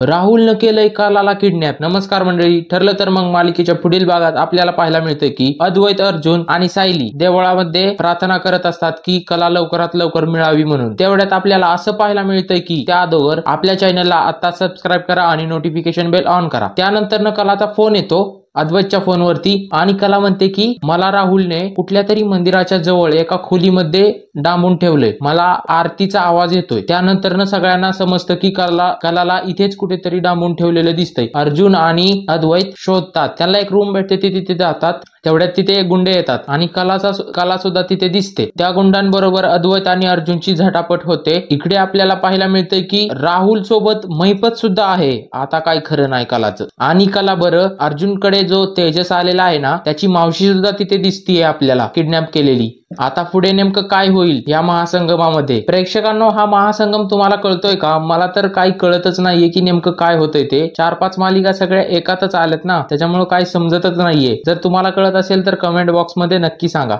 राहुलनं केलंय कलाला किडनॅप. नमस्कार मंडळी, ठरलं तर मग मालिकेच्या पुढील भागात आपल्याला पाहायला मिळतंय की अद्वैत, अर्जुन आणि सायली देवळामध्ये प्रार्थना करत असतात की कला लवकरात लवकर मिळावी म्हणून. तेवढ्यात आपल्याला असं पाहायला मिळतंय की त्या अगोदर आपल्या चॅनलला आता सबस्क्राईब करा आणि नोटिफिकेशन बेल ऑन करा. त्यानंतर कलाचा फोन येतो अद्वैतच्या फोनवरती आणि कला म्हणते की मला राहुलने कुठल्या तरी मंदिराच्या जवळ एका खोलीमध्ये डांबून ठेवले, मला आरतीचा आवाज येतोय. त्यानंतर सगळ्यांना समजतं की कलाला इथेच कुठेतरी डांबून ठेवलेलं दिसतंय. अर्जुन आणि अद्वैत शोधतात, त्याला एक रूम भेटते, तिथे जातात. तेवढ्यात तिथे गुंडे येतात आणि कला सुद्धा तिथे दिसते. त्या गुंडांबरोबर अद्वैत आणि अर्जुनची झटापट होते. इकडे आपल्याला पाहायला मिळतंय की राहुल सोबत महिपत सुद्धा आहे. आता काय खरं नाही कलाचं. आणि कला बरं अर्जुनकडे जो तेजस आलेला आहे ना, त्याची मावशी सुद्धा तिथे दिसतीये आपल्याला किडनॅप केलेली. आता पुढे नेमकं काय होईल या महासंगमामध्ये? प्रेक्षकांनो, हा महासंगम तुम्हाला कळतोय का? मला तर काही कळतच नाहीये की नेमकं काय होतंय ते. 4-5 मालिका सगळ्या एकातच आल्यात ना, त्याच्यामुळे काही समजतच नाहीये. जर तुम्हाला कळत असेल तर कमेंट बॉक्स मध्ये नक्की सांगा.